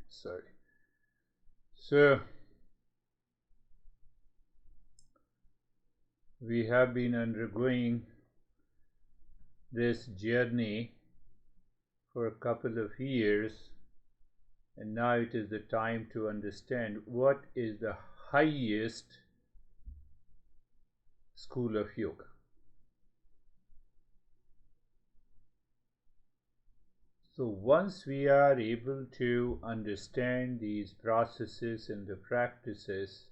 Sorry. So, we have been undergoing this journey for a couple of years, and now it is the time to understand what is the highest school of yoga. So once we are able to understand these processes and the practices,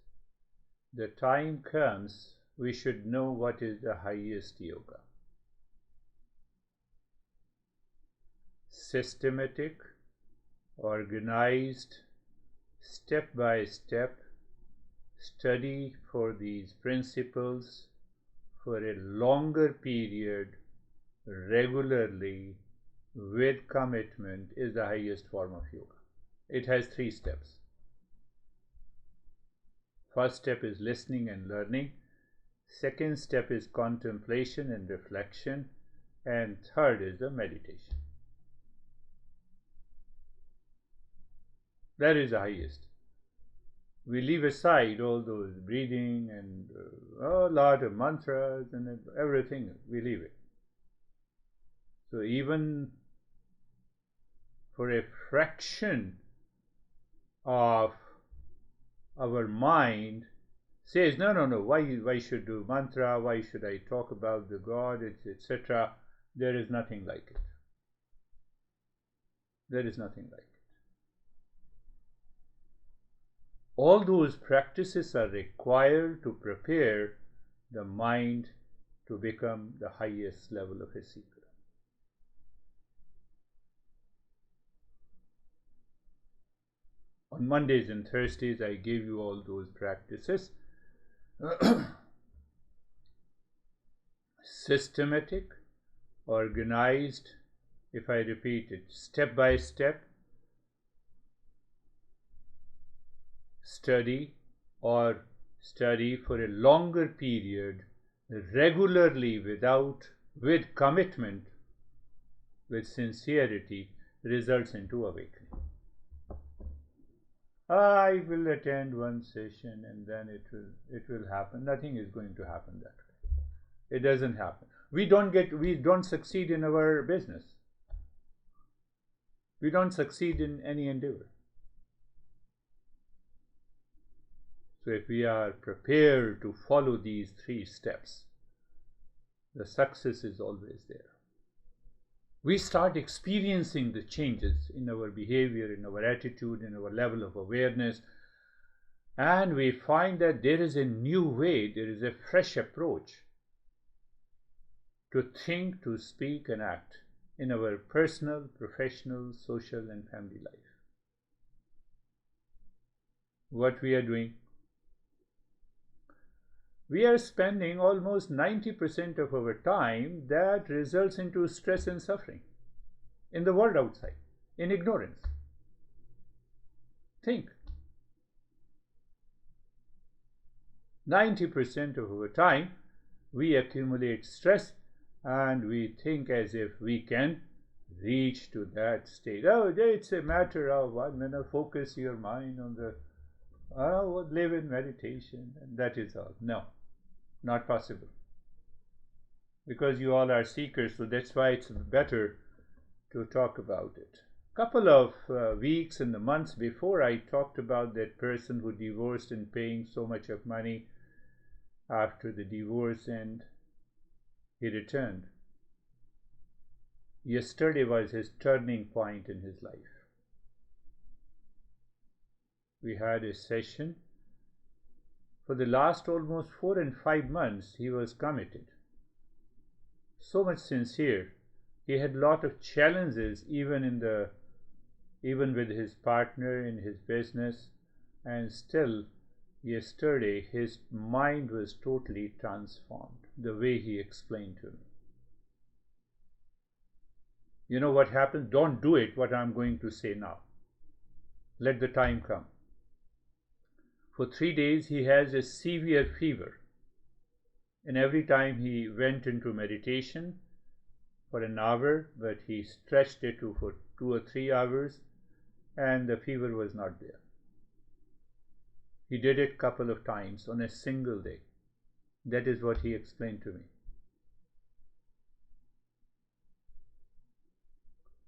the time comes we should know what is the highest yoga. Systematic, organized, step by step study for these principles for a longer period, regularly, with commitment, is the highest form of yoga. It has 3 steps. First step is listening and learning. Second step is contemplation and reflection. And third is the meditation. That is the highest. We leave aside all those breathing and a lot of mantras and everything. We leave it. So even for a fraction of our mind says, no, why should do mantra, why should I talk about the God, etc. There is nothing like it. There is nothing like it. All those practices are required to prepare the mind to become the highest level of a seeker. On Mondays and Thursdays, I gave you all those practices. Systematic, organized, if I repeat it, step by step, study for a longer period, regularly, with commitment, with sincerity, results into awakening. I will attend one session and then it will happen. Nothing is going to happen that way. It doesn't happen. We don't succeed in our business. We don't succeed in any endeavor. So if we are prepared to follow these 3 steps, the success is always there. We start experiencing the changes in our behavior, in our attitude, in our level of awareness, and we find that there is a new way, there is a fresh approach to think, to speak, and act in our personal, professional, social, and family life. What we are doing? We are spending almost 90% of our time that results into stress and suffering in the world outside, in ignorance. Think. 90% of our time we accumulate stress and we think as if we can reach to that state. Oh, it's a matter of 1 minute, focus your mind on the, live in meditation, and that is all. No. Not possible. Because you all are seekers, so that's why it's better to talk about it. Couple of weeks and the months before, I talked about that person who divorced and paying so much of money after the divorce, and he returned. Yesterday was his turning point in his life. We had a session. For the last almost 4 and 5 months, he was committed. So much sincere. He had a lot of challenges, even with his partner in his business, and still, yesterday, his mind was totally transformed, the way he explained to me. You know what happened? Don't do it, what I'm going to say now. Let the time come. For 3 days, he has a severe fever. And every time he went into meditation, for an hour, but he stretched it to for 2 or 3 hours, and the fever was not there. He did it a couple of times on a single day. That is what he explained to me.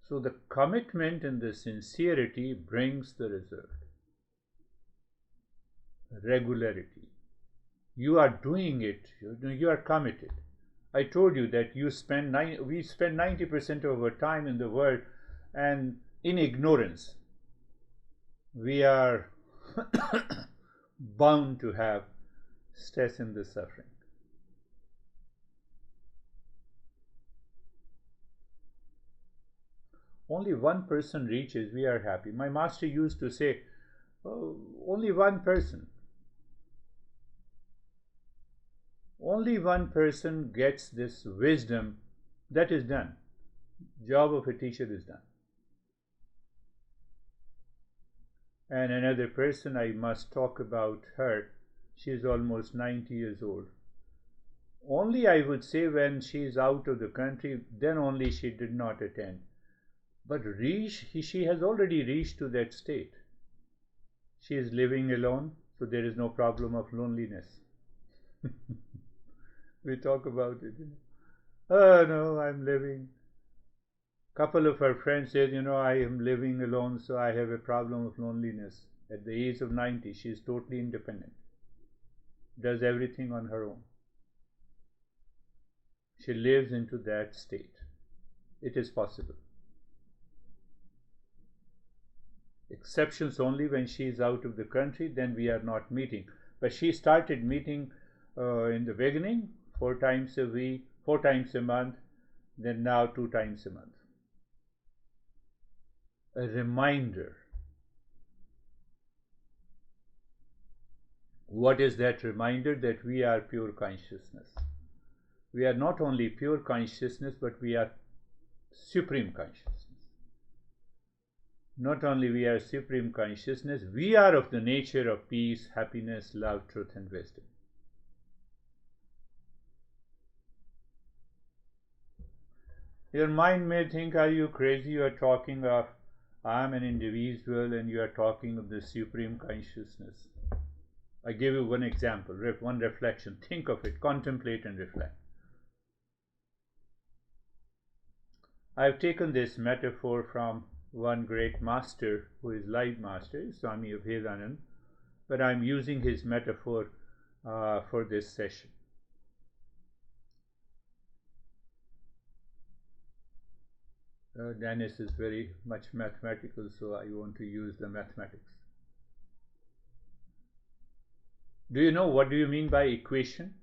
So the commitment and the sincerity brings the result. Regularity. You are doing it. You are committed. I told you that we spend 90% of our time in the world and in ignorance. We are bound to have stress and the suffering. Only one person reaches, we are happy. My master used to say, oh, only one person. Only one person gets this wisdom, that is done. Job of a teacher is done. And another person, I must talk about her. She is almost 90 years old. Only I would say when she is out of the country, then only she did not attend. But she has already reached to that state. She is living alone, so there is no problem of loneliness. We talk about it. Oh no, I'm living. Couple of her friends said, I am living alone, so I have a problem of loneliness. At the age of 90, she is totally independent. Does everything on her own. She lives into that state. It is possible. Exceptions only when she is out of the country, then we are not meeting. But she started meeting in the beginning, 4 times a week, 4 times a month, then now 2 times a month. A reminder. What is that reminder? That we are pure consciousness. We are not only pure consciousness, but we are supreme consciousness. Not only we are supreme consciousness, we are of the nature of peace, happiness, love, truth, and wisdom. Your mind may think, are you crazy? You are talking of, I am an individual, and you are talking of the supreme consciousness. I give you one example, one reflection. Think of it, contemplate and reflect. I have taken this metaphor from one great master who is live master, Swami Abhedanand, but I am using his metaphor for this session. Dennis is very much mathematical, so I want to use the mathematics. Do you know what do you mean by equation?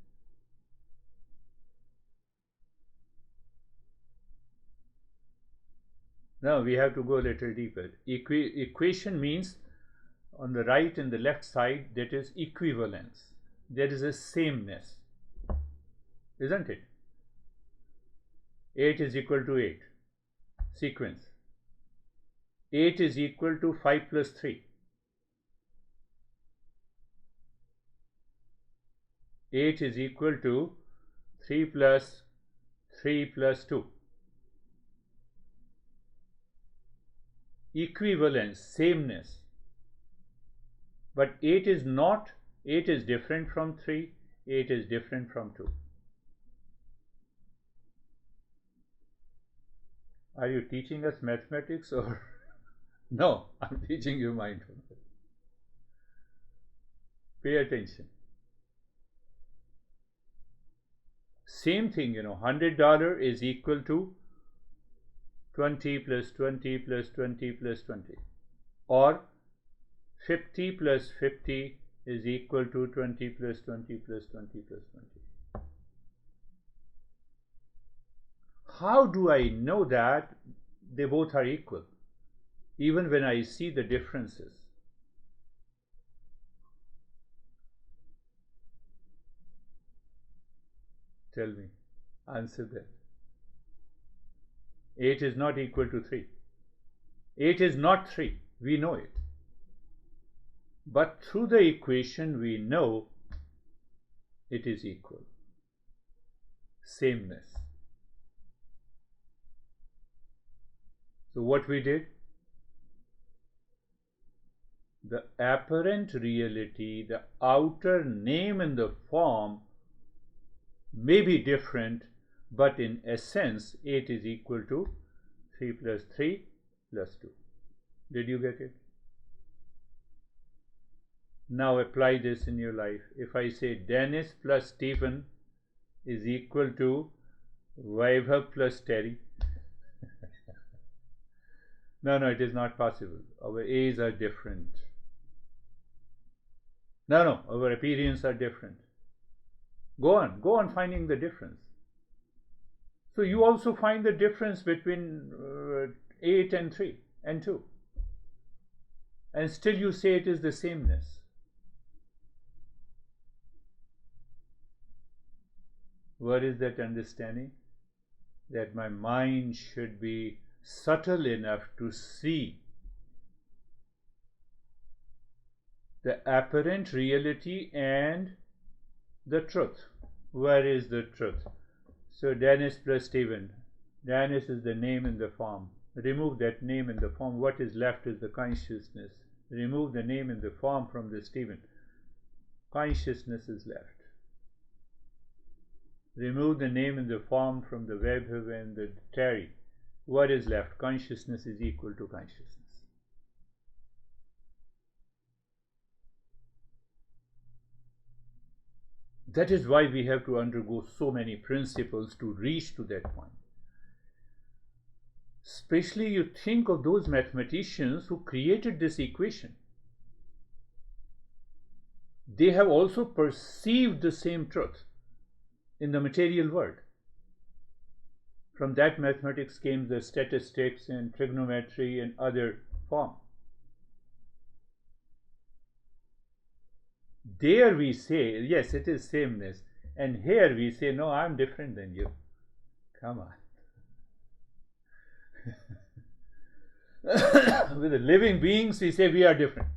No, we have to go a little deeper. Equation means on the right and the left side, that is equivalence. There is a sameness, isn't it? 8 is equal to 8. Sequence. 8 is equal to 5 plus 3. 8 is equal to 3 plus 2. Equivalence, sameness. But 8 is not, 8 is different from 3, 8 is different from 2. Are you teaching us mathematics or? No, I'm teaching you mindfulness. Pay attention. Same thing, $100 is equal to 20 plus 20 plus 20 plus 20. Or 50 plus 50 is equal to 20 plus 20 plus 20 plus 20. How do I know that they both are equal? Even when I see the differences. Tell me, answer that. 8 is not equal to 3. 8 is not 3. We know it. But through the equation, we know it is equal. Sameness. So what we did? The apparent reality, the outer name and the form may be different, but in essence 8 is equal to 3 plus 3 plus 2. Did you get it? Now apply this in your life. If I say Dennis plus Stephen is equal to Vaibhav plus Terry. No, it is not possible. Our A's are different. No, our appearance are different. Go on finding the difference. So you also find the difference between 8 and 3 and 2. And still you say it is the sameness. What is that understanding? That my mind should be subtle enough to see the apparent reality and the truth. Where is the truth? So Dennis plus Stephen. Dennis is the name in the form. Remove that name in the form. What is left is the consciousness. Remove the name in the form from the Stephen. Consciousness is left. Remove the name in the form from the Vaibhav and the Terry. What is left? Consciousness is equal to consciousness. That is why we have to undergo so many principles to reach to that point. Especially you think of those mathematicians who created this equation. They have also perceived the same truth in the material world. From that mathematics came the statistics and trigonometry and other forms. There we say, yes, it is sameness. And here we say, no, I'm different than you. Come on. With the living beings, we say we are different.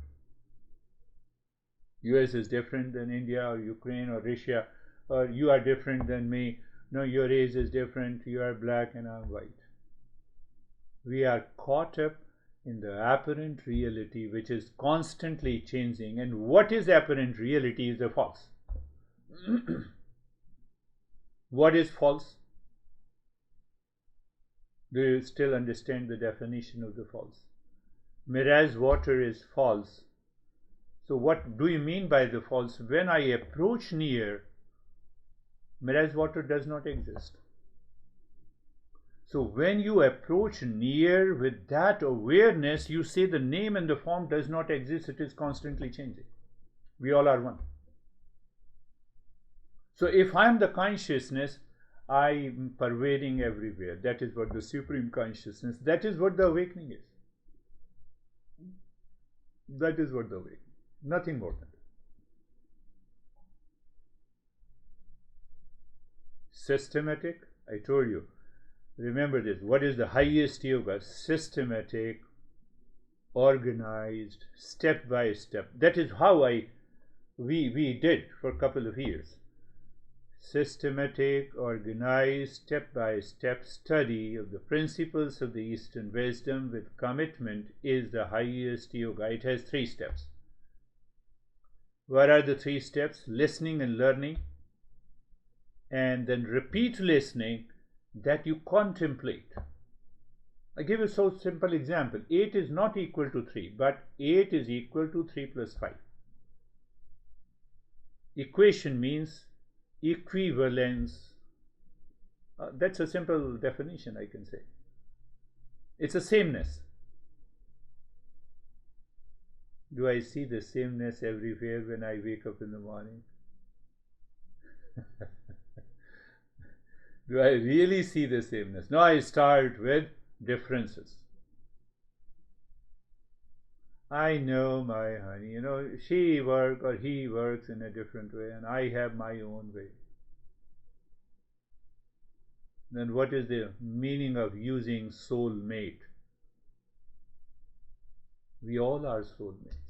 US is different than India or Ukraine or Russia, or you are different than me. No, your race is different. You are black and I'm white. We are caught up in the apparent reality which is constantly changing, and what is apparent reality is the false. What is false? Do you still understand the definition of the false? Mirage water is false. So what do you mean by the false? When I approach near, mirage water does not exist. So when you approach near with that awareness, you say the name and the form does not exist, it is constantly changing. We all are one. So if I am the consciousness, I am pervading everywhere. That is what the supreme consciousness, that is what the awakening is. That is what the awakening, nothing more than that. Systematic, I told you. Remember this, what is the highest yoga? Systematic, organized, step by step. That is how we did for a couple of years. Systematic, organized, step by step study of the principles of the Eastern wisdom with commitment is the highest yoga. It has 3 steps. What are the 3 steps? Listening and learning, and then repeat listening, that you contemplate. I give you a so simple example. 8 is not equal to 3, but 8 is equal to 3 plus 5. Equation means equivalence. That's a simple definition, I can say. It's a sameness. Do I see the sameness everywhere when I wake up in the morning? Do I really see the sameness? No, I start with differences. I know my honey, she works or he works in a different way, and I have my own way. Then what is the meaning of using soulmate? We all are soulmates.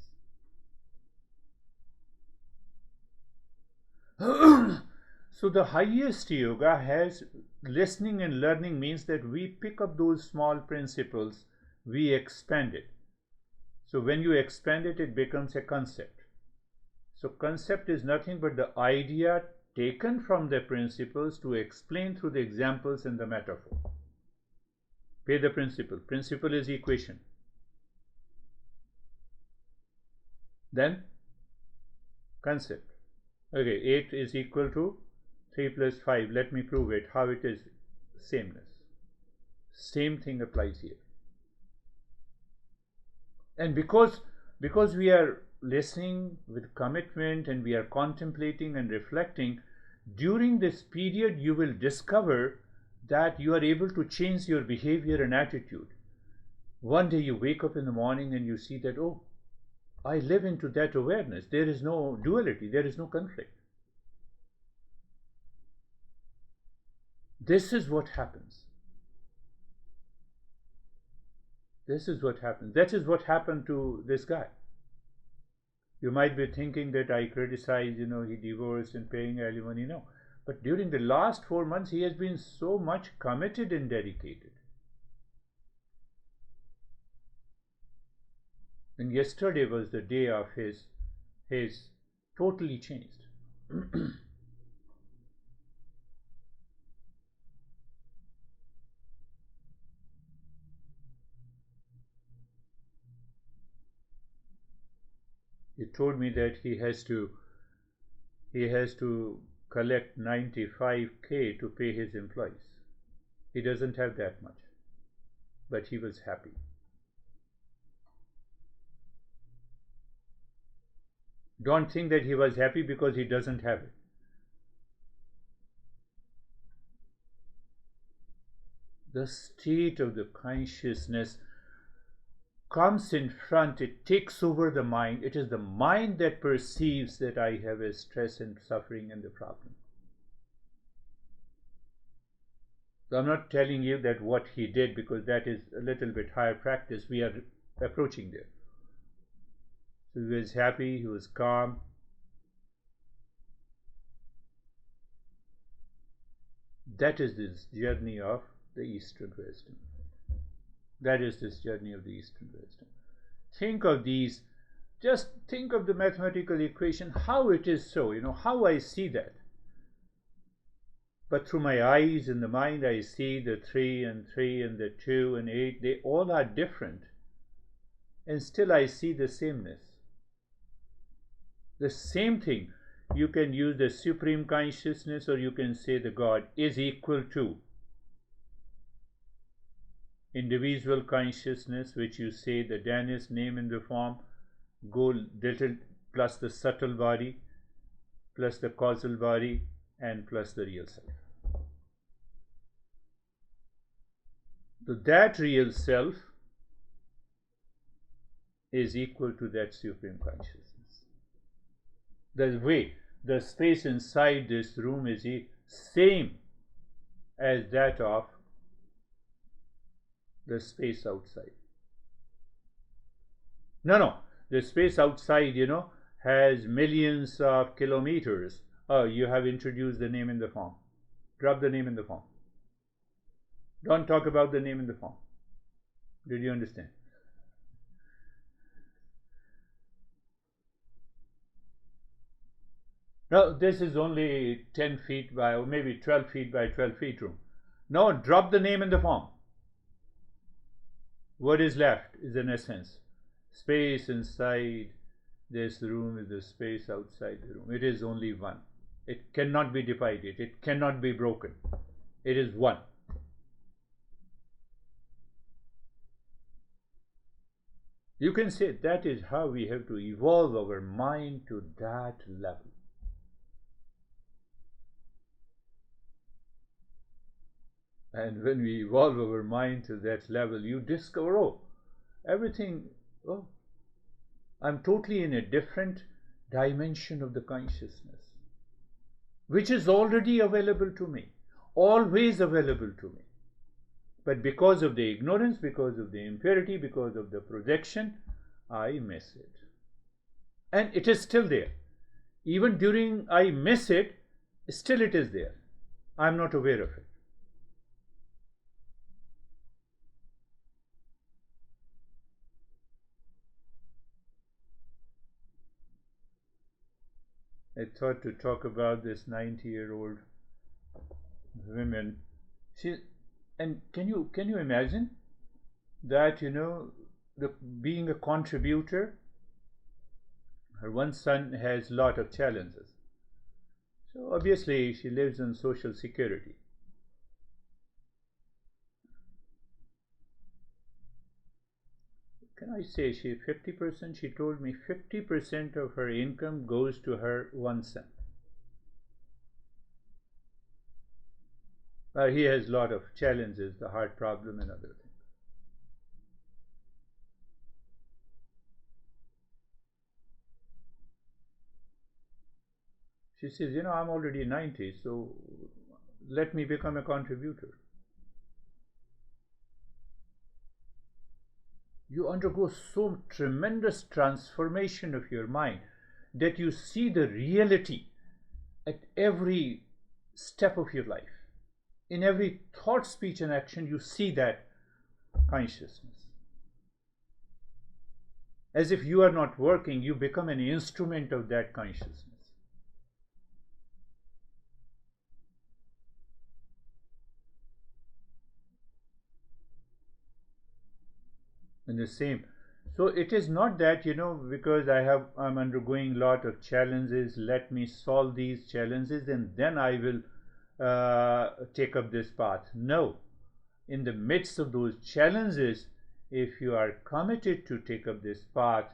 So the highest yoga has listening and learning, means that we pick up those small principles we expand it. So when you expand it, it becomes a concept. So concept is nothing but the idea taken from the principles to explain through the examples and the metaphor. Pay the principle. Principle is equation. Then concept. Okay, 8 is equal to 3 plus 5. Let me prove it. How it is sameness. Same thing applies here. And because we are listening with commitment and we are contemplating and reflecting, during this period you will discover that you are able to change your behavior and attitude. One day you wake up in the morning and you see that, oh, I live into that awareness. There is no duality, there is no conflict. This is what happens. This is what happens. That is what happened to this guy. You might be thinking that I criticize, he divorced and paying alimony. No. But during the last 4 months, he has been so much committed and dedicated. And yesterday was the day of his totally changed. He told me that he has to collect 95K to pay his employees. He doesn't have that much, but he was happy. Don't think that he was happy because he doesn't have it. The state of the consciousness comes in front, it takes over the mind. It is the mind that perceives that I have a stress and suffering and the problem. So I'm not telling you that what he did, because that is a little bit higher practice. We are approaching there. So he was happy, he was calm. That is this journey of the Eastern wisdom. That is this journey of the Eastern wisdom. Think of these, just think of the mathematical equation, how it is so, how I see that. But through my eyes and the mind, I see the 3 and the 2 and 8, they all are different. And still I see the sameness. The same thing. You can use the supreme consciousness, or you can say the God is equal to individual consciousness, which you say the Danish name in the form, go little plus the subtle body, plus the causal body, and plus the real self. So that real self is equal to that supreme consciousness. The way, the space inside this room is the same as that of the space outside. No, the space outside, has millions of kilometers. Oh, you have introduced the name in the form. Drop the name in the form. Don't talk about the name in the form. Did you understand? Now, this is only 10 feet by, or maybe 12 feet by 12 feet room. No, drop the name in the form. What is left is in essence space inside this room is the space outside the room. It is only one. It cannot be divided. It cannot be broken. It is one. You can say that is how we have to evolve our mind to that level. And when we evolve our mind to that level, you discover, everything, I'm totally in a different dimension of the consciousness, which is already available to me, always available to me. But because of the ignorance, because of the impurity, because of the projection, I miss it. And it is still there. Even during I miss it, still it is there. I'm not aware of it. I thought to talk about this 90-year-old women. She, and can you imagine that, the being a contributor, her one son has lot of challenges. So obviously she lives on social security. Can I say she 50%? She told me 50% of her income goes to her one son. He has a lot of challenges, the heart problem and other things. She says, I'm already 90, so let me become a contributor. You undergo so tremendous transformation of your mind that you see the reality at every step of your life. In every thought, speech, and action, you see that consciousness. As if you are not working, you become an instrument of that consciousness. And the same. So it is not that, because I'm undergoing a lot of challenges, let me solve these challenges and then I will take up this path. No. In the midst of those challenges, if you are committed to take up this path,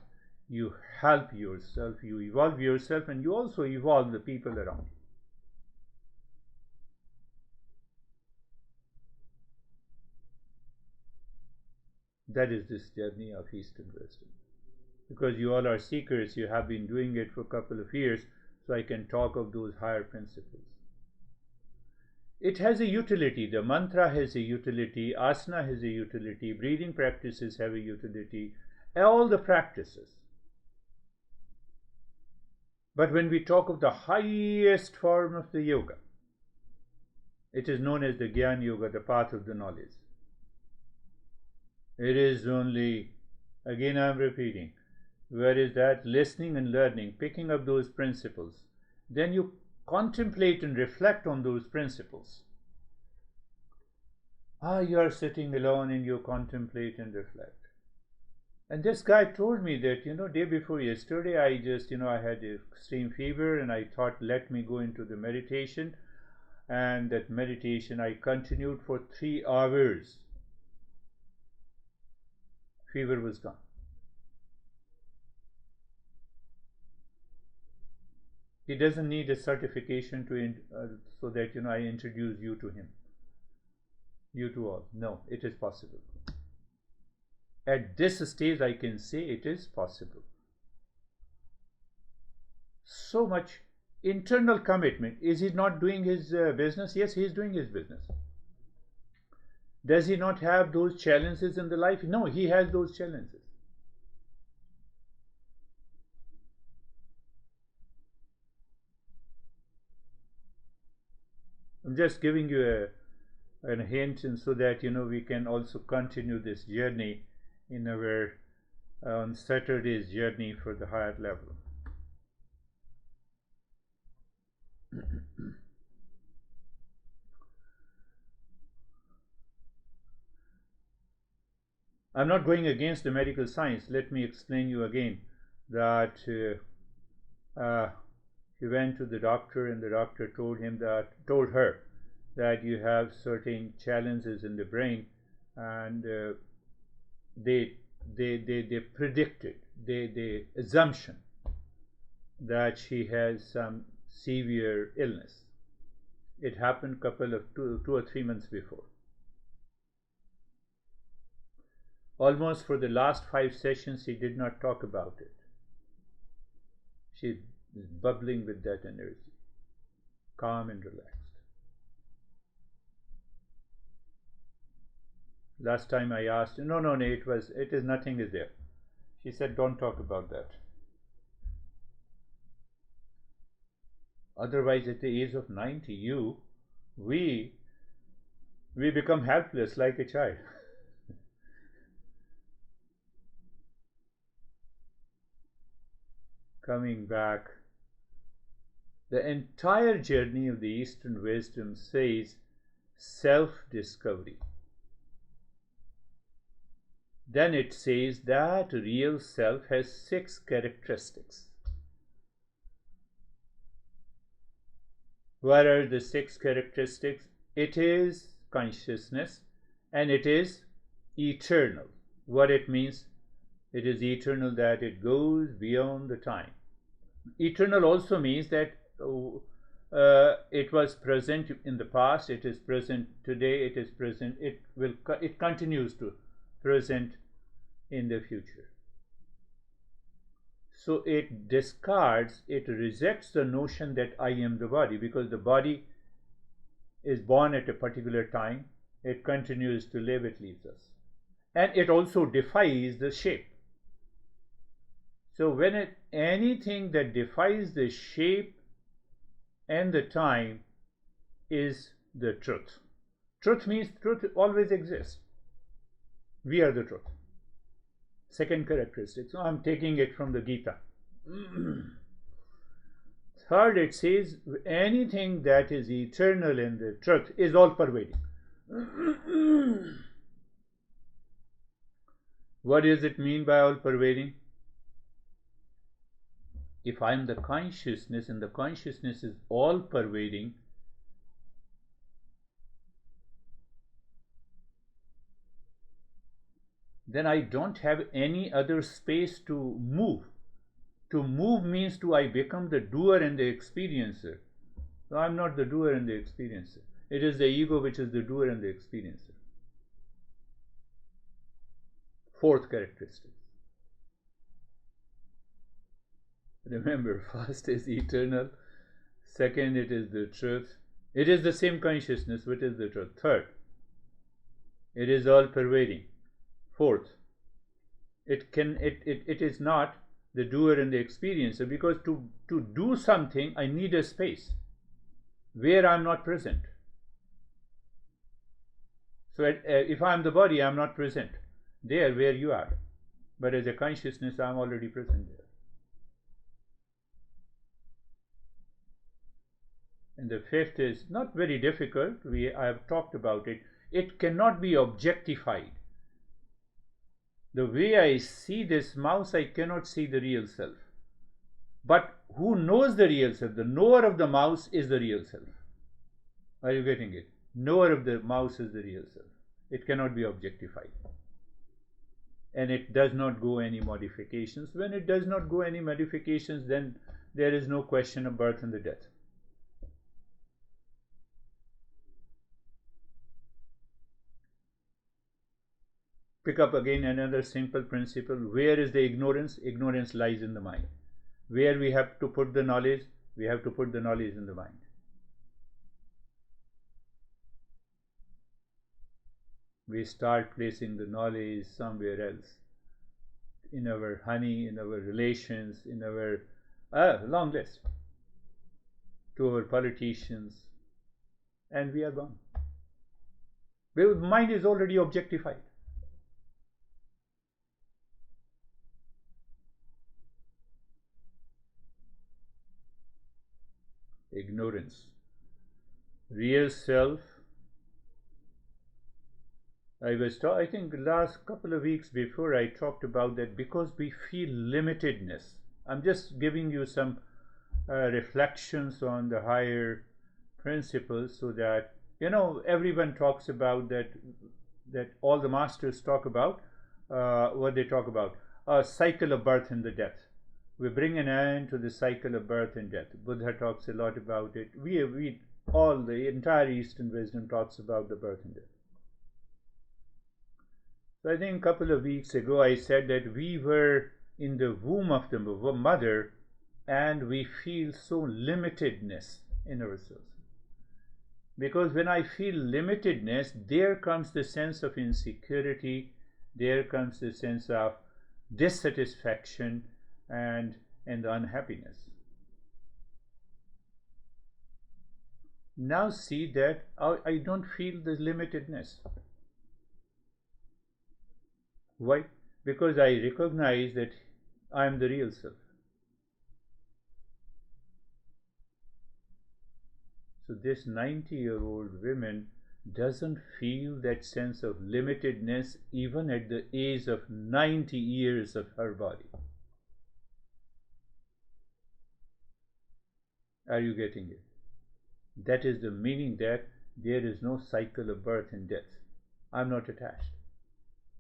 you help yourself, you evolve yourself, and you also evolve the people around you. That is this journey of Eastern wisdom. Because you all are seekers, you have been doing it for a couple of years, so I can talk of those higher principles. It has a utility. The mantra has a utility, asana has a utility, breathing practices have a utility, all the practices. But when we talk of the highest form of the yoga, it is known as the Gyan Yoga, the path of the knowledge. It is only, again I am repeating, where is that? Listening and learning, picking up those principles. Then you contemplate and reflect on those principles. You are sitting alone and you contemplate and reflect. And this guy told me that, day before yesterday, I just, I had extreme fever and I thought, let me go into the meditation. And that meditation I continued for 3 hours. Fever was gone. He doesn't need a certification so that, I introduce you to him. You to all. No, it is possible. At this stage, I can say it is possible. So much internal commitment. Is he not doing his business? Yes, he is doing his business. Does he not have those challenges in the life? No, he has those challenges. I'm just giving you a hint, and so that we can also continue this journey in our on Saturday's journey for the higher level. I'm not going against the medical science. Let me explain you again that he went to the doctor and the doctor told her that you have certain challenges in the brain, and they predicted, the assumption that she has some severe illness. It happened couple of 2 or 3 months before. Almost for the last 5 sessions, she did not talk about it. She is bubbling with that energy, calm and relaxed. Last time I asked, no, it is nothing is there. She said, don't talk about that. Otherwise, at the age of 90, we become helpless like a child. Coming back The entire journey of the Eastern wisdom says self-discovery. Then it says that real self has 6 characteristics. What are the 6 characteristics? It is consciousness and it is eternal. What it means? It is eternal that it goes beyond the time. Eternal also means that it was present in the past, it is present today, it is present, it continues to present in the future. So it discards, it rejects the notion that I am the body, because the body is born at a particular time, it continues to live, it leaves us. And it also defies the shape. So when anything that defies the shape and the time is the truth. Truth means truth always exists. We are the truth. Second characteristic. So I'm taking it from the Gita. Third, it says anything that is eternal in the truth is all pervading. What does it mean by all pervading? If I am the consciousness and the consciousness is all pervading, then I don't have any other space to move. To move means I become the doer and the experiencer. So I'm not the doer and the experiencer. It is the ego which is the doer and the experiencer. Fourth characteristic. Remember, first is eternal. Second, it is the truth. It is the same consciousness, which is the truth. Third, it is all pervading. Fourth, it is not the doer and the experiencer, because to do something I need a space where I'm not present. So if I'm the body, I'm not present there where you are, but as a consciousness I'm already present there. And the fifth is not very difficult. I have talked about it. It cannot be objectified. The way I see this mouse, I cannot see the real self. But who knows the real self? The knower of the mouse is the real self. Are you getting it? Knower of the mouse is the real self. It cannot be objectified. And it does not go any modifications. When it does not go any modifications, then there is no question of birth and the death. Pick up again another simple principle. Where is the ignorance? Ignorance lies in the mind. Where we have to put the knowledge? We have to put the knowledge in the mind. We start placing the knowledge somewhere else. In our honey, in our relations, in our long list. To our politicians. And we are gone. The mind is already objectified. Ignorance. Real self. I think the last couple of weeks before I talked about that, because we feel limitedness. I'm just giving you some reflections on the higher principles, so that everyone talks about that all the masters talk about what they talk about, a cycle of birth and the death. We bring an end to the cycle of birth and death. Buddha talks a lot about it. The entire Eastern wisdom talks about the birth and death. So I think a couple of weeks ago I said that we were in the womb of the mother and we feel so limitedness in ourselves. Because when I feel limitedness, there comes the sense of insecurity, there comes the sense of dissatisfaction and the unhappiness. Now see that I don't feel the limitedness. Why? Because I recognize that I am the real self. this 90-year-old woman doesn't feel that sense of limitedness even at the age of 90 years of her body. Are you getting it? That is the meaning that there is no cycle of birth and death. I'm not attached.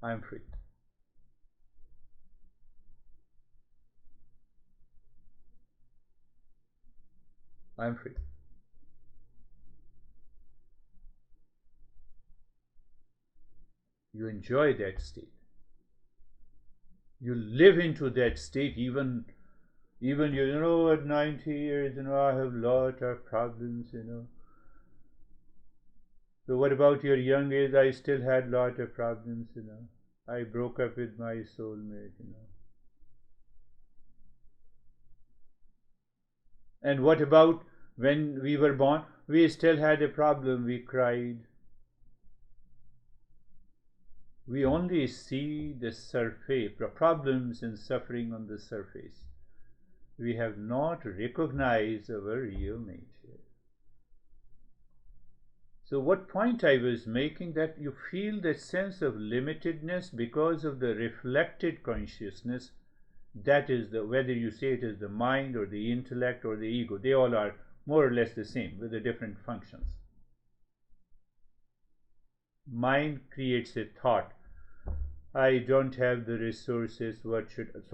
I'm free. I'm free. You enjoy that state. You live into that state even at 90 years, I have lot of problems, So what about your young age? I still had lot of problems, I broke up with my soulmate, And what about when we were born? We still had a problem, we cried. We only see the surface, problems and suffering on the surface. We have not recognized our real nature. So what point I was making, that you feel that sense of limitedness because of the reflected consciousness, that is whether you say it is the mind or the intellect or the ego, they all are more or less the same with the different functions. Mind creates a thought. I don't have the resources, so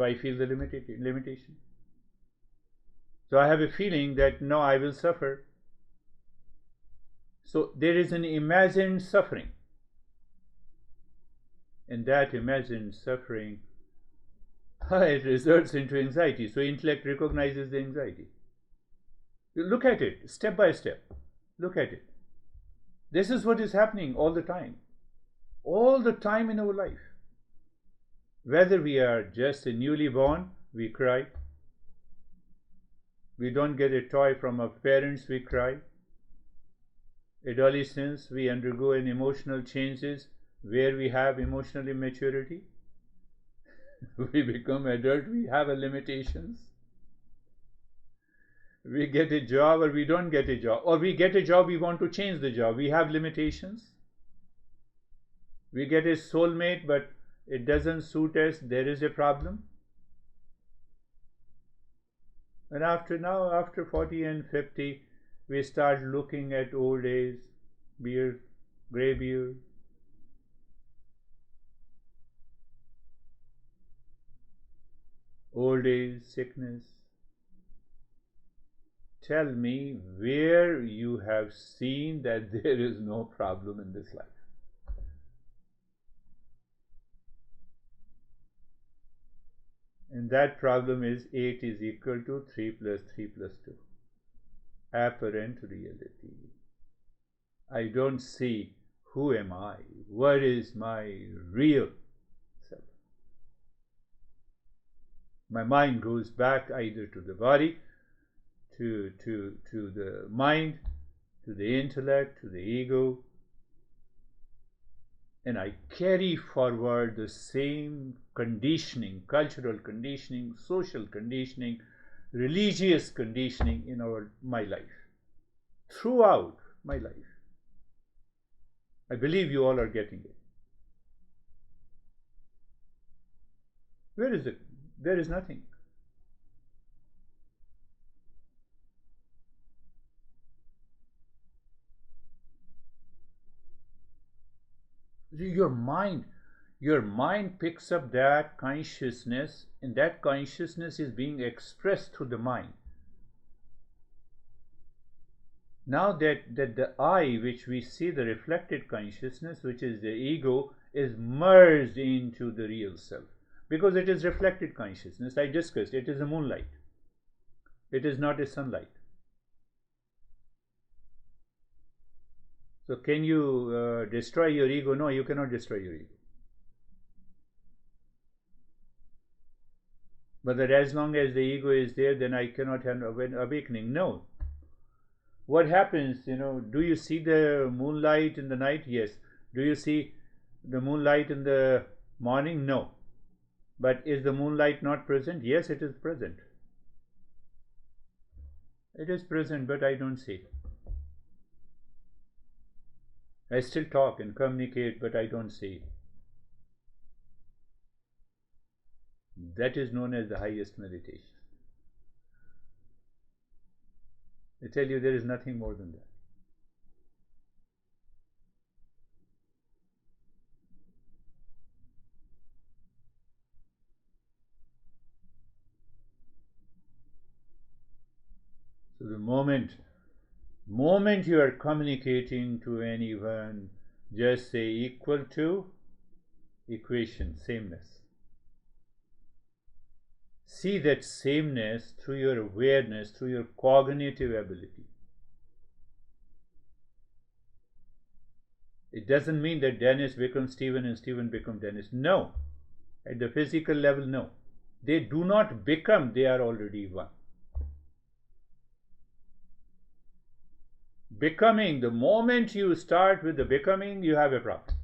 I feel the limitation. So I have a feeling that no, I will suffer. So there is an imagined suffering. And that imagined suffering, it results into anxiety. So intellect recognizes the anxiety. You look at it, step by step. Look at it. This is what is happening all the time. All the time in our life. Whether we are just newly born, we cry. We don't get a toy from our parents, we cry. Adolescence, we undergo an emotional changes where we have emotional immaturity. We become adult, we have limitations. We get a job or we don't get a job. Or we get a job, we want to change the job. We have limitations. We get a soulmate, but it doesn't suit us. There is a problem. And after 40 and 50, we start looking at old age, beard, grey beard. Old age, sickness. Tell me where you have seen that there is no problem in this life. And that problem is 8 is equal to 3 plus 3 plus 2. Apparent reality. I don't see who am I, what is my real self. My mind goes back either to the body, to the mind, to the intellect, to the ego, and I carry forward the same conditioning, cultural conditioning, social conditioning, religious conditioning in my life, throughout my life. I believe you all are getting it. Where is it? There is nothing. Your mind picks up that consciousness, and that consciousness is being expressed through the mind. Now that the I, which we see the reflected consciousness, which is the ego, is merged into the real self, because it is reflected consciousness. I discussed it is a moonlight. It is not a sunlight. So can you destroy your ego? No, you cannot destroy your ego. But that as long as the ego is there, then I cannot have an awakening. No. What happens, do you see the moonlight in the night? Yes. Do you see the moonlight in the morning? No. But is the moonlight not present? Yes, it is present. It is present, but I don't see it. I still talk and communicate, but I don't say it. That is known as the highest meditation. I tell you, there is nothing more than that. So the moment you are communicating to anyone, just say equal to equation, sameness. See that sameness through your awareness, through your cognitive ability. It doesn't mean that Dennis becomes Stephen and Stephen becomes Dennis. No. At the physical level, no. They do not become, they are already one. Becoming, the moment you start with the becoming, you have a problem.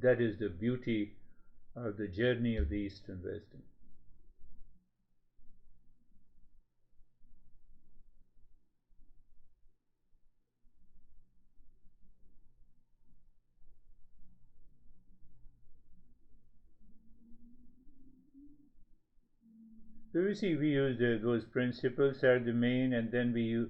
That is the beauty of the journey of the Eastern wisdom. So you see, we use those principles are the main, and then we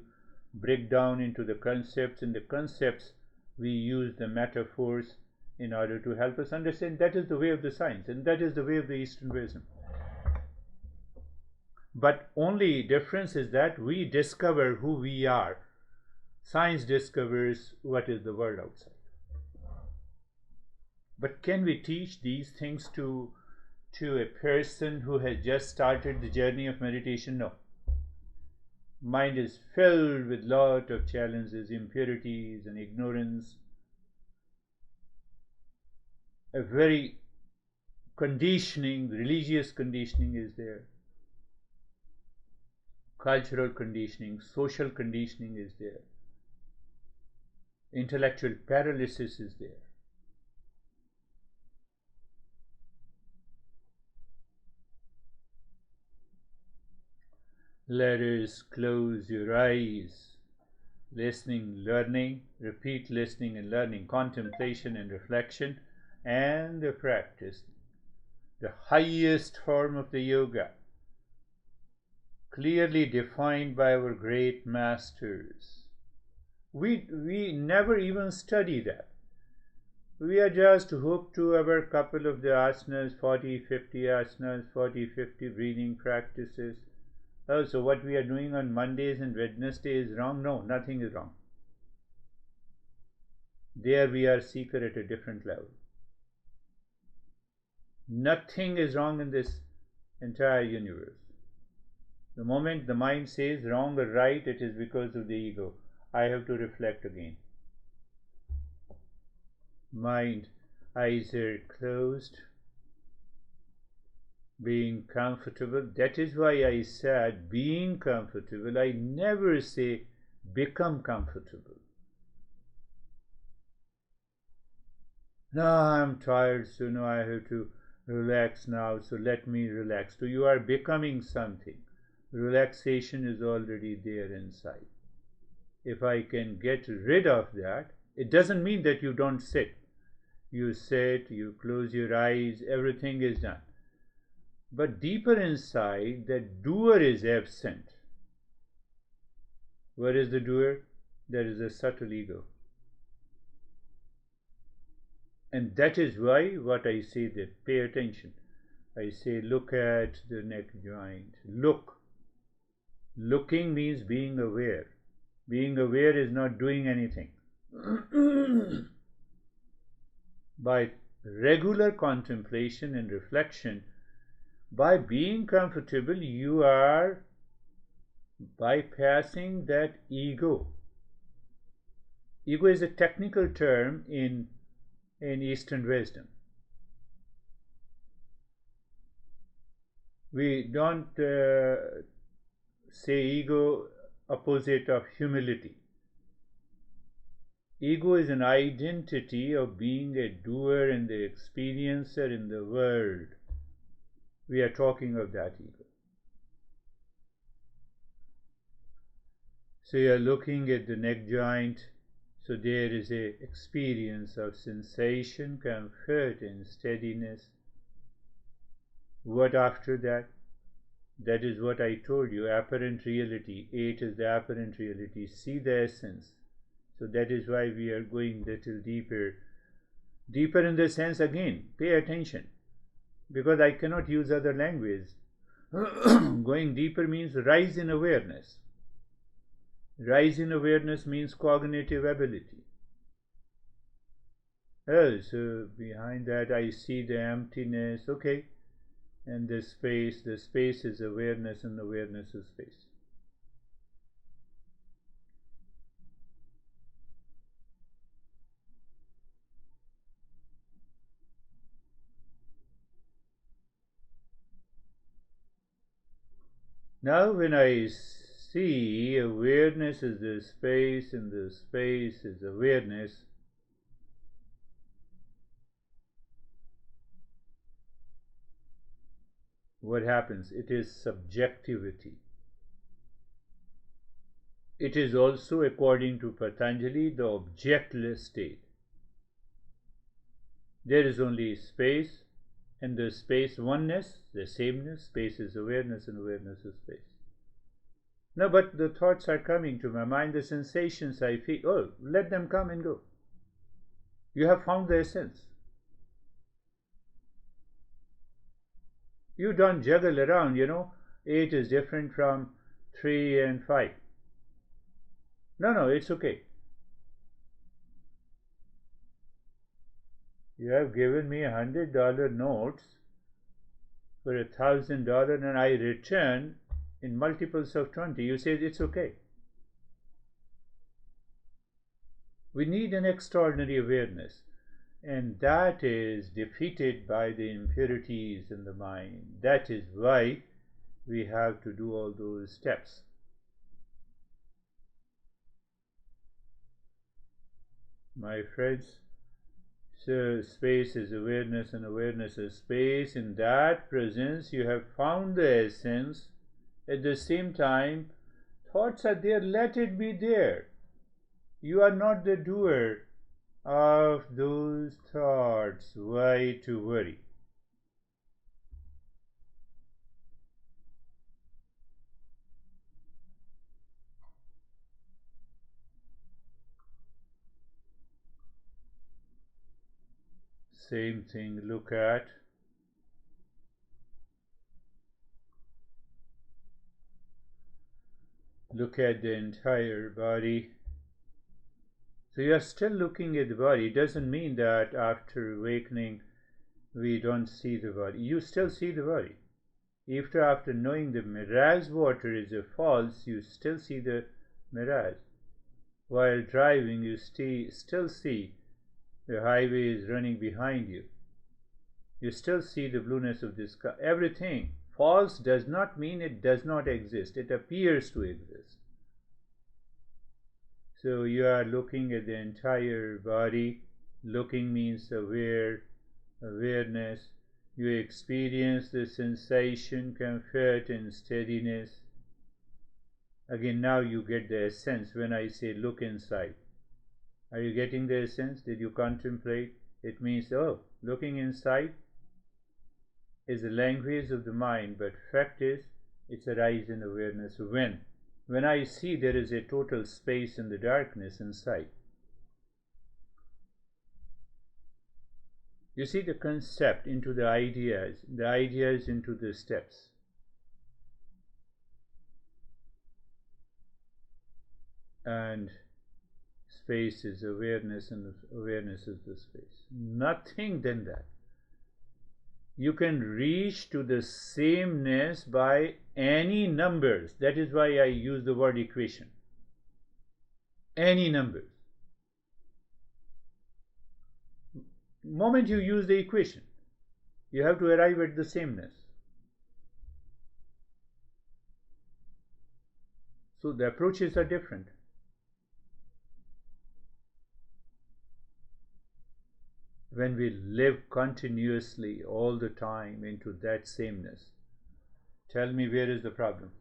break down into the concepts. In the concepts, we use the metaphors in order to help us understand. That is the way of the science, and that is the way of the Eastern wisdom. But only difference is that we discover who we are. Science discovers what is the world outside. But can we teach these things to a person who has just started the journey of meditation? No. Mind is filled with lot of challenges, impurities and ignorance. A very conditioning, religious conditioning is there. Cultural conditioning, social conditioning is there. Intellectual paralysis is there. Let us close your eyes. Listening, learning, repeat listening and learning, contemplation and reflection, and the practice. The highest form of the yoga, clearly defined by our great masters. We never even study that. We are just hooked to our couple of the asanas, 40, 50 asanas, 40, 50 breathing practices. Oh, so what we are doing on Mondays and Wednesdays is wrong? No, nothing is wrong. There we are seeker at a different level. Nothing is wrong in this entire universe. The moment the mind says wrong or right, it is because of the ego. I have to reflect again. Mind, eyes are closed, being comfortable. That is why I said being comfortable. I never say become comfortable. No, I'm tired, so no, I have to relax now, so let me relax. So you are becoming something. Relaxation is already there inside. If I can get rid of that, it doesn't mean that you don't sit. You sit, you close your eyes, everything is done. But deeper inside, the doer is absent. What is the doer? There is a subtle ego. And that is why what I say that pay attention. I say look at the neck joint. Look. Looking means being aware. Being aware is not doing anything. By regular contemplation and reflection, by being comfortable, you are bypassing that ego. Ego is a technical term in Eastern wisdom. We don't say ego opposite of humility. Ego is an identity of being a doer and the experiencer in the world. We are talking of that ego. So you are looking at the neck joint. So there is a experience of sensation, comfort and steadiness. What after that? That is what I told you, apparent reality. 8 is the apparent reality. See the essence. So that is why we are going little deeper. Deeper in the sense, again, pay attention. Because I cannot use other language. Going deeper means rise in awareness. Rise in awareness means cognitive ability. Oh, so behind that I see the emptiness, okay, and the space is awareness, and awareness is space. Now when I see awareness is the space and the space is awareness, what happens? It is subjectivity. It is also, according to Patanjali, the objectless state. There is only space, and the space oneness, the sameness. Space is awareness, and awareness is space. No, but the thoughts are coming to my mind, the sensations I feel. Oh, let them come and go. You have found the essence. You don't juggle around, 8 is different from 3 and 5. No, it's okay. You have given me $100 notes for $1,000 and I return in multiples of 20. You say it's okay. We need an extraordinary awareness, and that is defeated by the impurities in the mind. That is why we have to do all those steps. My friends, so space is awareness and awareness is space. In that presence you have found the essence. At the same time, thoughts are there, let it be there. You are not the doer of those thoughts. Why to worry? Same thing, look at the entire body. So you are still looking at the body. It doesn't mean that after awakening we don't see the body. You still see the body. After knowing the mirage water is a false, you still see the mirage. While driving, you still see the highway is running behind you. You still see the blueness of the sky. Everything. False does not mean it does not exist. It appears to exist. So you are looking at the entire body. Looking means awareness. You experience the sensation, comfort and steadiness. Again, now you get the essence when I say look inside. Are you getting the essence? Did you contemplate? It means, looking inside is the language of the mind, but fact is, it's a rise in awareness. When I see there is a total space in the darkness inside. You see the concept into the ideas into the steps. And space is awareness, and awareness is the space. Nothing than that. You can reach to the sameness by any numbers. That is why I use the word equation. Any numbers. Moment you use the equation, you have to arrive at the sameness. So the approaches are different. When we live continuously all the time into that sameness, tell me, where is the problem?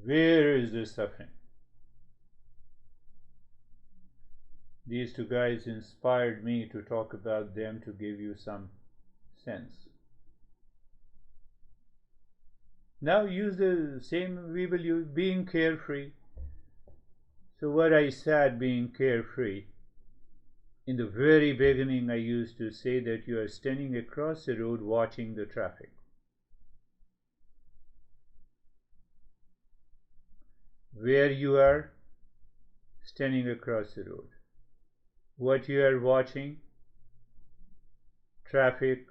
Where is the suffering? These two guys inspired me to talk about them to give you some sense. Now use the same, we will use being carefree. So what I said, being carefree, in the very beginning I used to say that you are standing across the road watching the traffic. Where you are standing across the road. What you are watching? Traffic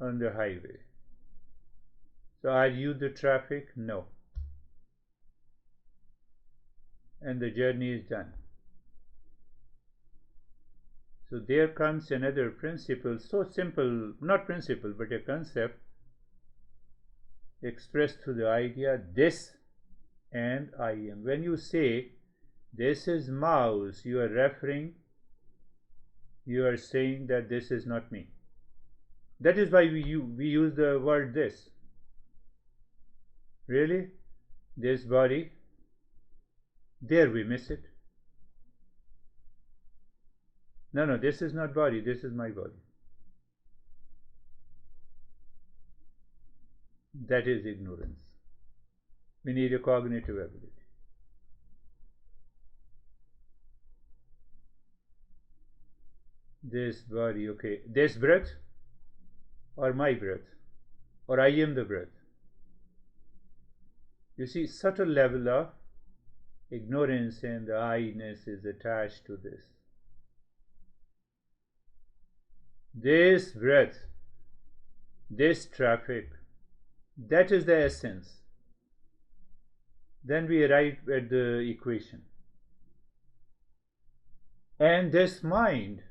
on the highway. So are you the traffic? No. And the journey is done. So there comes another principle, so simple, not principle, but a concept expressed through the idea this and I am. When you say this is mouse, you are saying that this is not me. That is why we use the word this. Really? This body? There we miss it. No, this is not body, this is my body. That is ignorance. We need a cognitive ability. This body, okay. This breath or my breath? Or I am the breath? You see, subtle level of ignorance and the I-ness is attached to this. This breath, this traffic, that is the essence. Then we arrive at the equation. And this mind,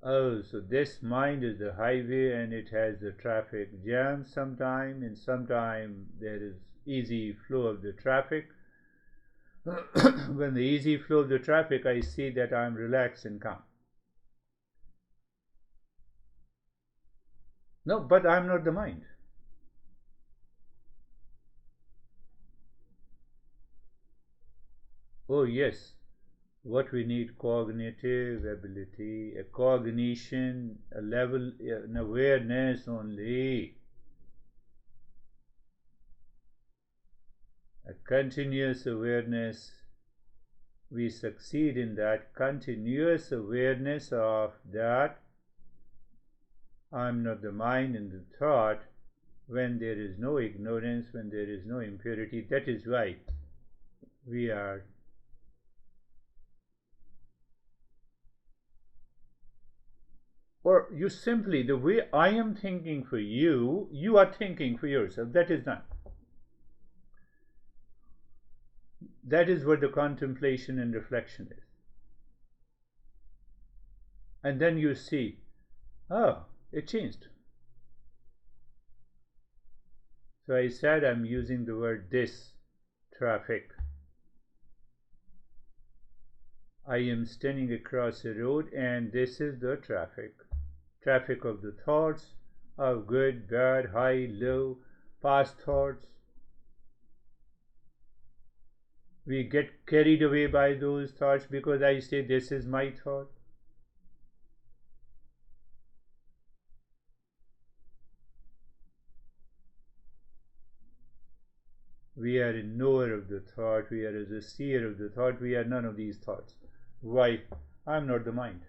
oh, so this mind is the highway and it has the traffic jam sometime, and sometime there is easy flow of the traffic. When the easy flow of the traffic, I see that I am relaxed and calm. No, but I am not the mind. Oh yes, what we need, cognitive ability, a cognition, a level, an awareness only. A continuous awareness, we succeed in that continuous awareness of that I am not the mind and the thought, when there is no ignorance, when there is no impurity. That is why we are or you simply, the way I am thinking for you, you are thinking for yourself. That is not. That is what the contemplation and reflection is. And then you see, oh, it changed. So I said I'm using the word this, traffic. I am standing across a road and this is the traffic. Traffic of the thoughts, of good, bad, high, low, past thoughts. We get carried away by those thoughts because I say this is my thought. We are a knower of the thought, we are as a seer of the thought, we are none of these thoughts. Why? I am not the mind.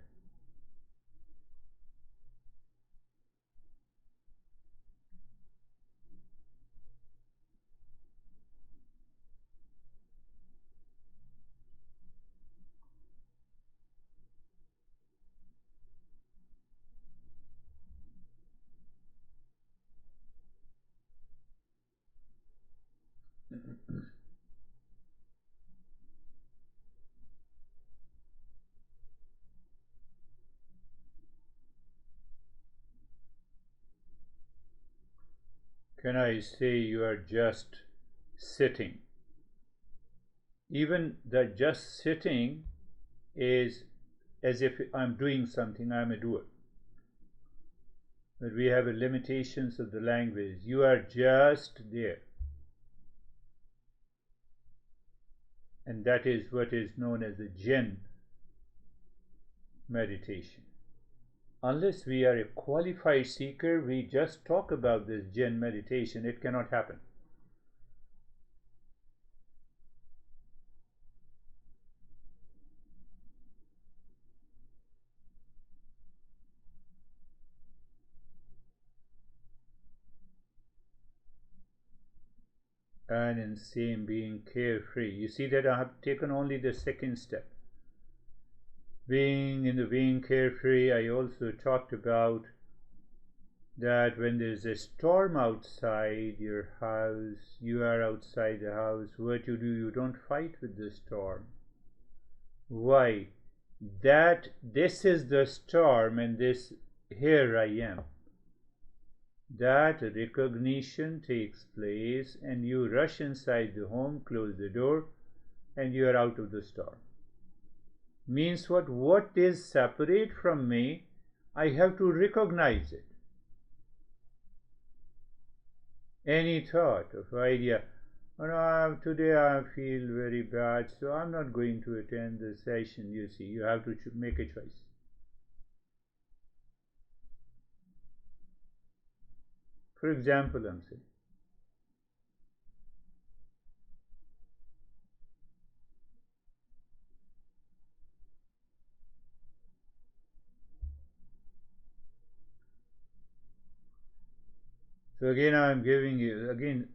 Can I say you are just sitting? Even that just sitting is as if I'm doing something, I'm a doer. But we have limitations of the language. You are just there. And that is what is known as the Zen meditation. Unless we are a qualified seeker, we just talk about this Zen meditation. It cannot happen. And in same being carefree. You see that I have taken only the second step. Being in the being carefree, I also talked about that when there's a storm outside your house, you are outside the house, what you do, you don't fight with the storm. Why? That this is the storm and this, here I am. That recognition takes place and you rush inside the home, close the door, and you are out of the storm. Means what? What is separate from me, I have to recognize it. Any thought of idea, oh no, today I feel very bad, so I'm not going to attend the session. You see, you have to make a choice. For example, I'm saying, so again I'm giving you, again,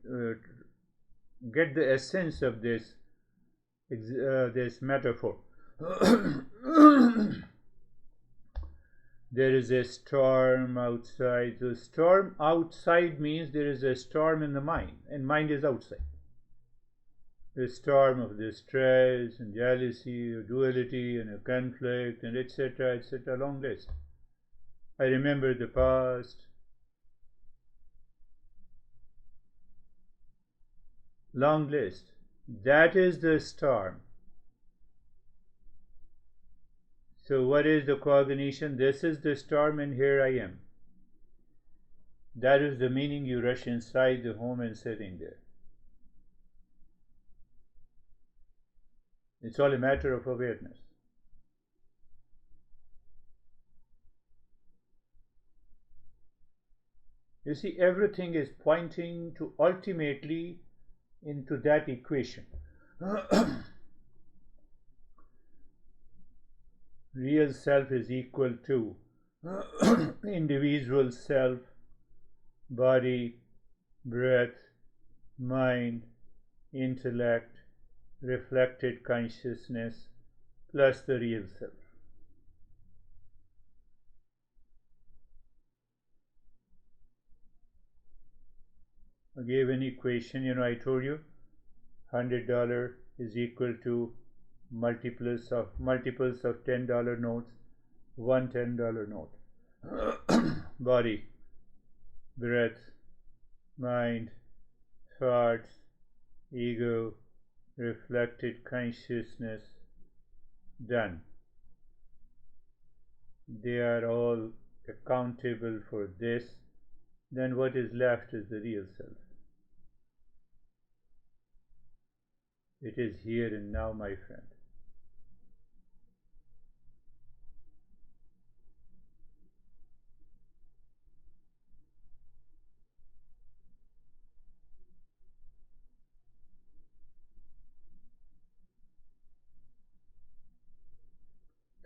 get the essence of this metaphor. There is a storm outside. The storm outside means there is a storm in the mind, and mind is outside. The storm of the stress and jealousy, or duality, and a conflict, and etc., etc., long list. I remember the past. Long list. That is the storm. So what is the cognition? This is the storm and here I am. That is the meaning you rush inside the home and sitting there. It's all a matter of awareness. You see, everything is pointing to ultimately into that equation. Real self is equal to individual self, body, breath, mind, intellect, reflected consciousness, plus the real self. I gave an equation, I told you $100 is equal to multiples of $10 notes, one $10 note. Body, breath, mind, thoughts, ego, reflected consciousness, done. They are all accountable for this. Then what is left is the real self. It is here and now, my friend.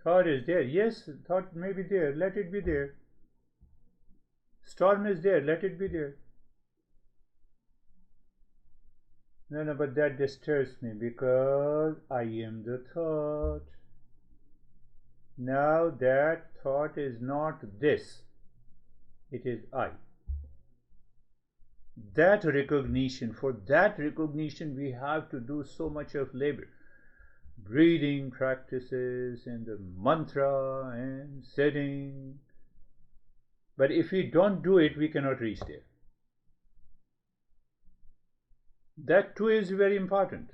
Thought is there. Yes, thought may be there. Let it be there. Storm is there. Let it be there. No, but that disturbs me because I am the thought. Now that thought is not this. It is I. That recognition, for that recognition we have to do so much of labor. Breathing practices and the mantra and sitting. But if we don't do it, we cannot reach there. That too is very important.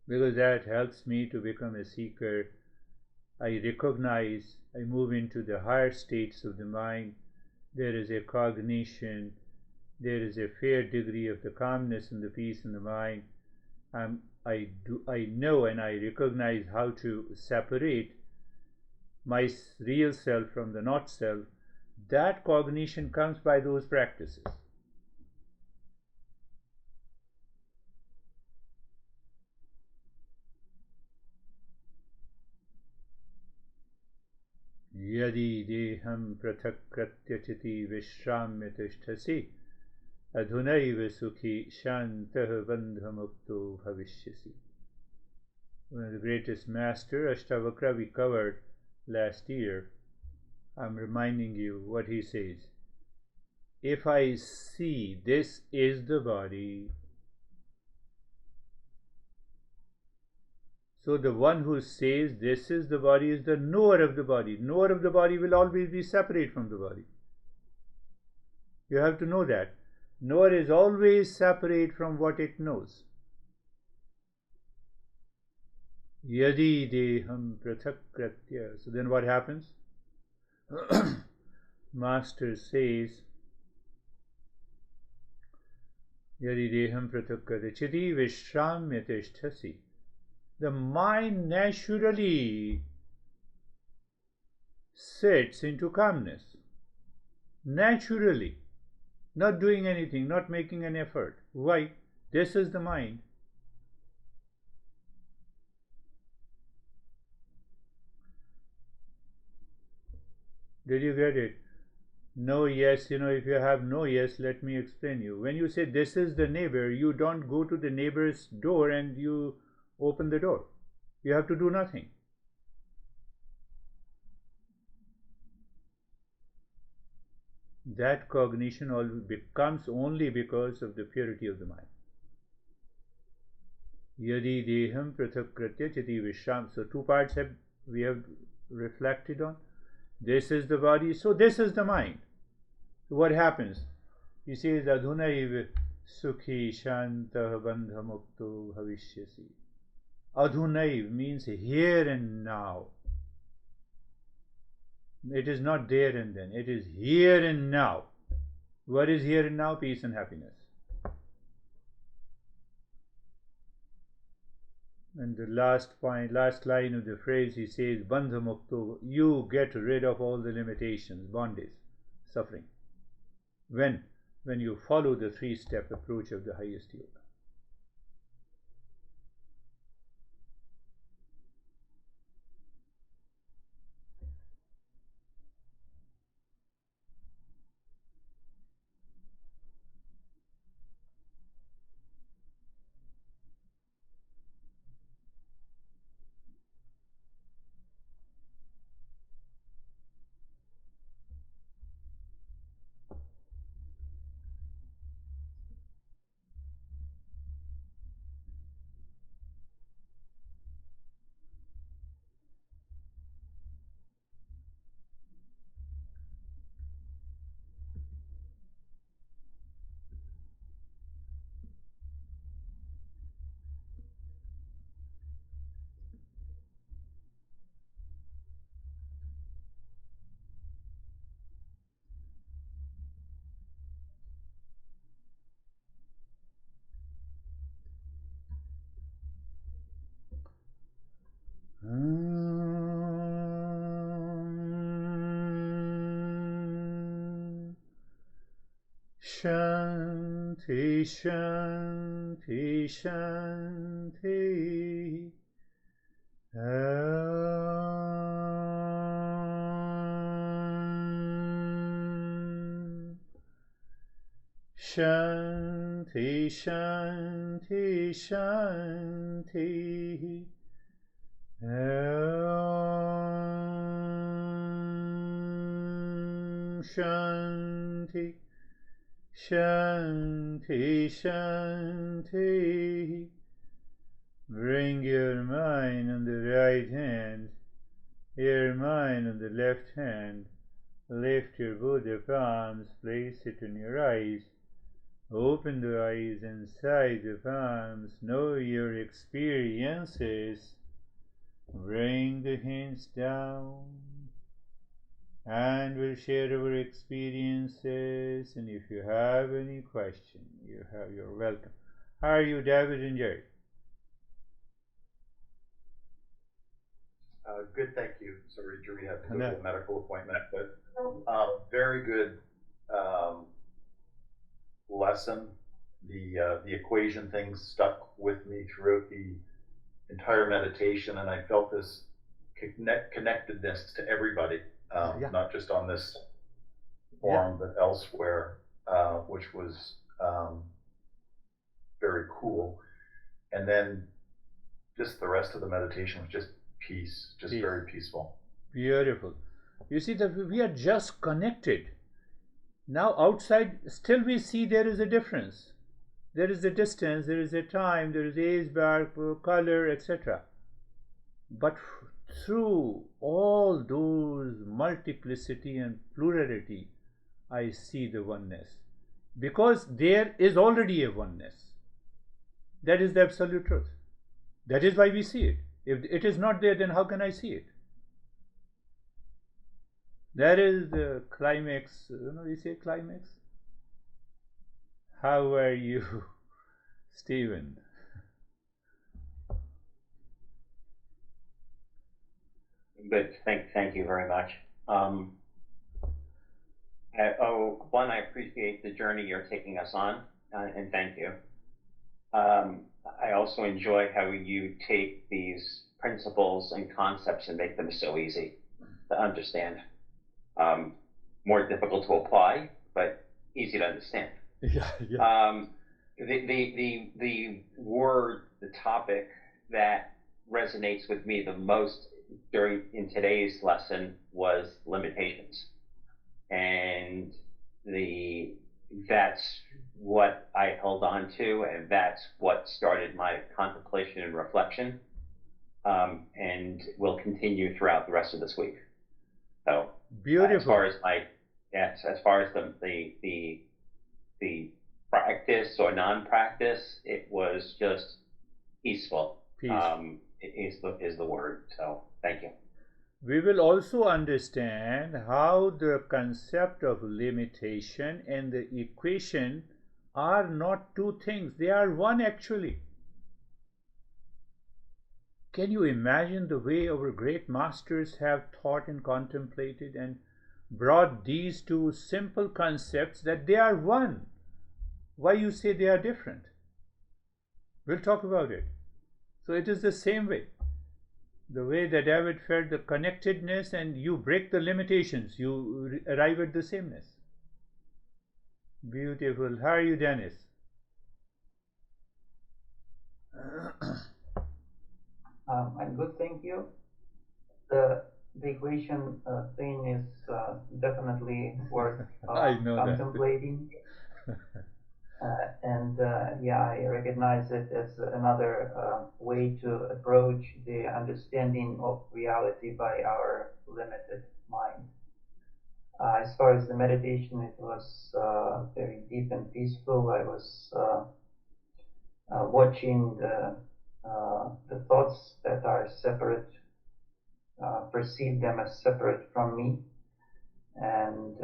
Because that helps me to become a seeker. I recognize, I move into the higher states of the mind. There is a cognition, there is a fair degree of the calmness and the peace in the mind. I know and I recognize how to separate my real self from the not self. That cognition comes by those practices. Yadi deham prathakratya chiti vishramya tishtasi adhunaiva sukhi shantah bandhamukto bhavishyasi. One of the greatest master, Ashtavakra, we covered last year. I'm reminding you what he says. If I see this is the body, so the one who says this is the body is the knower of the body. Knower of the body will always be separate from the body. You have to know that. Knower is always separate from what it knows. Yadi deham prathakratya. So then what happens? Master says, Yadi deham prathakratya chiti vishramya tishtasi. The mind naturally sits into calmness. Naturally. Not doing anything, not making an effort. Why? This is the mind. Did you get it? No, yes, if you have no, yes, let me explain you. When you say this is the neighbor, you don't go to the neighbor's door and you open the door. You have to do nothing. That cognition becomes only because of the purity of the mind. Yadi deham prathakratya chiti vishram. So two parts we have reflected on. This is the body, so this is the mind. So what happens? He says, Adhunaiv sukhi shantah bandhamukto bhavishyasi. Adhunaiv means here and now. It is not there and then. It is here and now. What is here and now? Peace and happiness. And the last line of the phrase, he says, Bandha Mukto, you get rid of all the limitations, bondage, suffering. When you follow the three-step approach of the highest yoga. Shanti, Shanti, Shanti. Shanti, Shanti, Shanti. Shanti, Shanti, Shanti. Bring your mind on the right hand, your mind on the left hand. Lift your both your palms, place it on your eyes. Open the eyes inside the palms. Know your experiences. Bring the hands down. and we'll share our experiences. And if you have any question, you're welcome. How are you, David and Jerry? Good, thank you. Sorry, Jerry had to go to a medical appointment, but very good lesson. The equation thing stuck with me throughout the entire meditation, and I felt this connectedness to everybody, not just on this forum, but elsewhere, which was very cool. And then just the rest of the meditation was just peace, very peaceful. Beautiful. You see that we are just connected. Now outside, still we see there is a difference. There is a distance, there is a time, there is age, bark, color, etc. But through all those multiplicity and plurality, I see the oneness. Because there is already a oneness. That is the absolute truth. That is why we see it. If it is not there, then how can I see it? That is the climax. You say climax? How are you, Stephen? Good. Thank you very much. One, I appreciate the journey you're taking us on, and thank you. I also enjoy how you take these principles and concepts and make them so easy to understand. More difficult to apply, but easy to understand. The word, the topic that resonates with me the most in today's lesson was limitations, and that's what I held on to, and that's what started my contemplation and reflection, and will continue throughout the rest of this week. So beautiful. As far as the practice or non-practice, it was just peaceful. Peace is the word. So thank you. We will also understand how the concept of limitation and the equation are not two things, they are one actually. Can you imagine the way our great masters have thought and contemplated and brought these two simple concepts that they are one? Why you say they are different? We'll talk about it. So it is the same way. The way that David felt the connectedness, and you break the limitations, you arrive at the sameness. Beautiful. How are you, Dennis? I'm good, thank you. The equation thing is definitely worth contemplating. I recognize it as another way to approach the understanding of reality by our limited mind. As far as the meditation, it was very deep and peaceful. I was watching the thoughts that are separate, perceive them as separate from me, and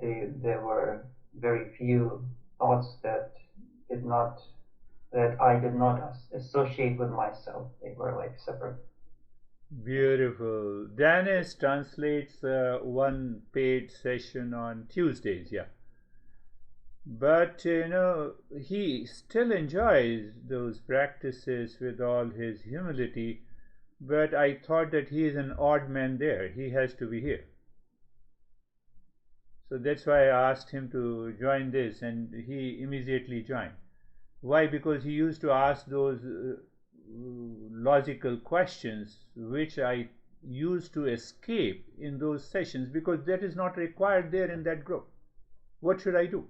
there were very few thoughts that I did not associate with myself. They were like separate. Beautiful. Dennis translates one paid session on Tuesdays, But he still enjoys those practices with all his humility. But I thought that he is an odd man there. He has to be here. So that's why I asked him to join this, and he immediately joined. Why? Because he used to ask those logical questions which I used to escape in those sessions, because that is not required there in that group. What should I do?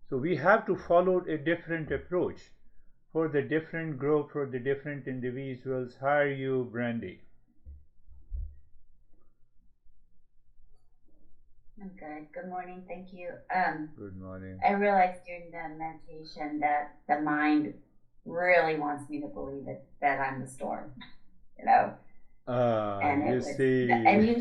So we have to follow a different approach for the different group, for the different individuals. How are you, Brandy? I'm good. Good morning. Thank you. Good morning. I realized during the meditation that the mind really wants me to believe that I'm the storm. And it You was, see. and you've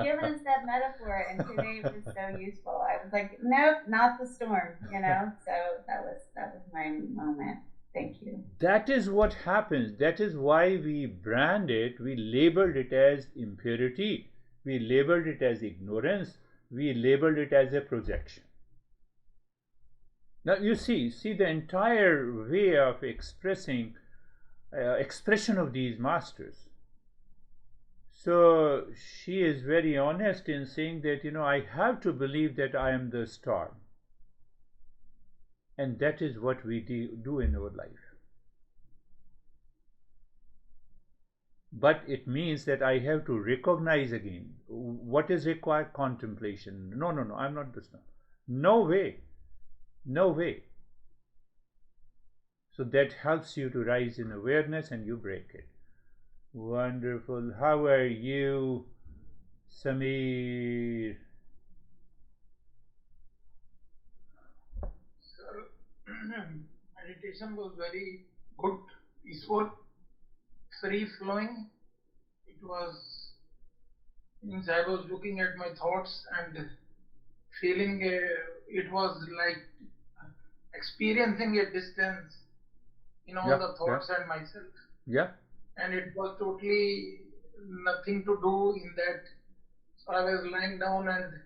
given us that metaphor, and today it was so useful. I was like, nope, not the storm, you know. So that was my moment. Thank you. That is what happens. That is why we brand it, we labeled it as impurity, we labeled it as ignorance, we labeled it as a projection. Now you see the entire way of expression of these masters. So she is very honest in saying that, I have to believe that I am the storm. And that is what we do in our life. But it means that I have to recognize again what is required. Contemplation. No, I'm not the storm. No way. So that helps you to rise in awareness and you break it. Wonderful. How are you, Samir? Sir, meditation was very good, peaceful, free flowing. It was, means I was looking at my thoughts and feeling it was like experiencing a distance in all the thoughts and myself. Yeah. And it was totally nothing to do in that. So I was lying down and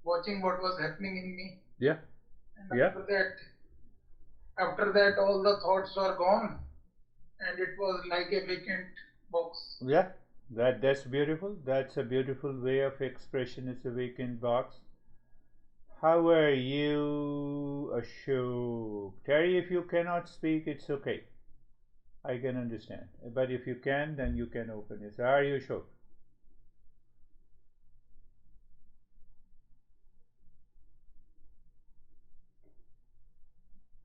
watching what was happening in me. Yeah. And after that, all the thoughts were gone, and it was like a vacant box. Yeah. That's beautiful. That's a beautiful way of expression. It's a vacant box. How are you, Ashok? Terry, if you cannot speak, it's okay. I can understand. But if you can, then you can open it. So, how are you, Ashok?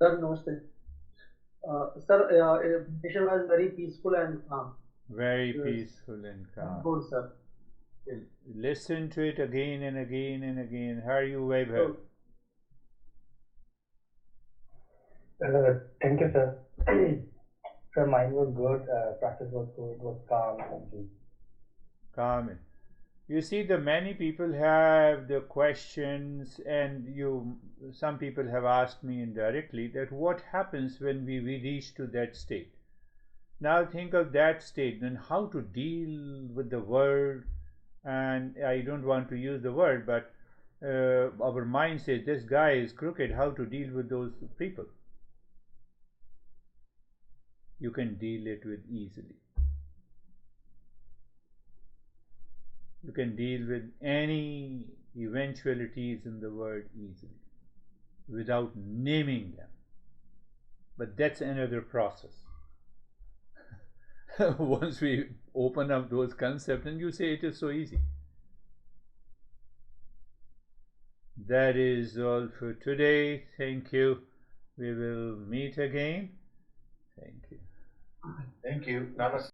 Sir, namaste. Sir, meditation was very peaceful and calm. Very peaceful and calm. Good, sir. Listen to it again and again and again. How are you, Vaibhav? Thank you, sir. Sir, mine was good. Practice was good. It was calm. Thank you. Calm. You see, the many people have the questions, and some people have asked me indirectly that what happens when we reach to that state. Now think of that state, then how to deal with the world. And I don't want to use the word, but our mind says this guy is crooked. How to deal with those people? You can deal it with easily. You can deal with any eventualities in the world easily without naming them. But that's another process. Once we open up those concepts and you say it is so easy. That is all for today. Thank you. We will meet again. Thank you. Thank you. Namaste.